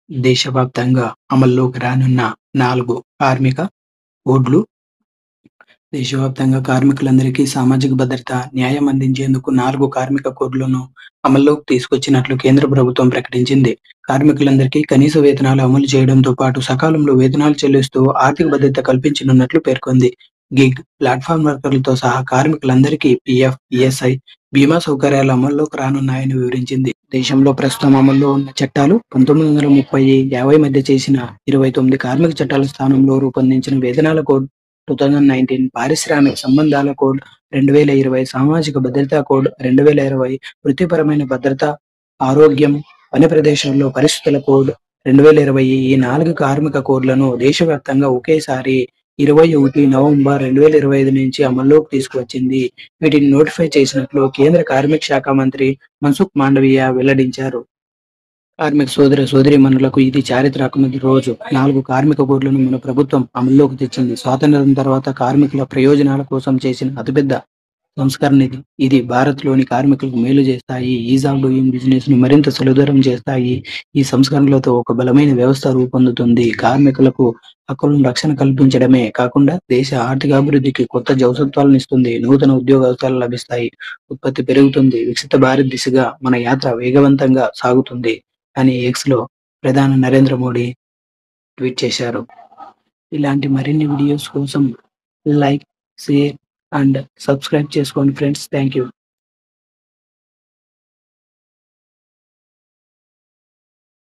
దేశవ్యాప్తంగా అమల్లోకి రానున్న 4 కార్మిక కోడ్లు దేశవ్యాప్తంగా కార్మికులందరికీ సామాజిక భద్రత, న్యాయం అందించేందుకు 4 కార్మిక కోడ్లను అమల్లోకి తీసుకొచ్చినట్లు కేంద్ర ప్రభుత్వం ప్రకటించింది. కార్మికులందరికీ కనీస వేతనాలు అమలు చేయడంతో పాటు సకాలంలో వేతనాలు చెల్లిస్తూ ఆర్థిక భద్రత కల్పించనున్నట్లు పేర్కొంది. గిగ్, ప్లాట్‌ఫార్మ్ వర్కర్లతో సహా కార్మికులందరికీ పీఎఫ్, ఈఎస్ఐ, బీమా సౌకర్యాలు అమల్లోకి రానున్నాయని వివరించింది. దేశంలో ప్రస్తుతం అమల్లో ఉన్న చట్టాలు 1930-50 మధ్య చేసిన 29 కార్మిక చట్టాల స్థానంలో రూపొందించిన వేతనాల కోడ్ 2019, పారిశ్రామిక సంబంధాల కోడ్ 2020, సామాజిక భద్రతా కోడ్ 2020, వృత్తిపరమైన భద్రత, ఆరోగ్యం, పని ప్రదేశాల్లో పరిస్థితుల కోడ్ 2020 ఈ 4 కార్మిక కోడ్లను దేశవ్యాప్తంగా ఒకేసారి 21 నవంబర్ 2025 నుంచి అమల్లోకి తీసుకువచ్చింది. వీటిని నోటిఫై చేసినట్లు కేంద్ర కార్మిక శాఖ మంత్రి మన్సుఖ్ మాండవీయ వెల్లడించారు. కార్మిక సోదరీమణులకు ఇది చారిత్రాత్మక రోజు. 4 కార్మిక కోడ్లను మన ప్రభుత్వం అమల్లోకి తెచ్చింది. స్వాతంత్ర్యం తర్వాత కార్మికుల ప్రయోజనాల కోసం చేసిన అతిపెద్ద సంస్కరణ ఇది. ఇది భారత్‌లోని కార్మికులకు మేలు చేస్తాయి. ఈజ్ ఆఫ్ డూయింగ్ బిజినెస్‌ను మరింత సులభతరం చేస్తాయి. ఈ సంస్కరణలతో ఒక బలమైన వ్యవస్థ రూపొందుతుంది. కార్మికులకు హక్కులను రక్షణ కల్పించడమే కాకుండా దేశ ఆర్థికాభివృద్ధికి కొత్త జవసత్వాలనిస్తుంది. నూతన ఉద్యోగావకాశాలు లభిస్తాయి. ఉత్పత్తి పెరుగుతుంది. వికసిత భారత్ దిశగా మన యాత్ర వేగవంతంగా సాగుతుంది అని ఎక్స్‌లో ప్రధాని నరేంద్ర మోడీ ట్వీట్ చేశారు. ఇలాంటి మరిన్ని వీడియోస్ కోసం లైక్, షేర్ అండ్ సబ్స్క్రైబ్ చేసుకోండి ఫ్రెండ్స్. Thank you.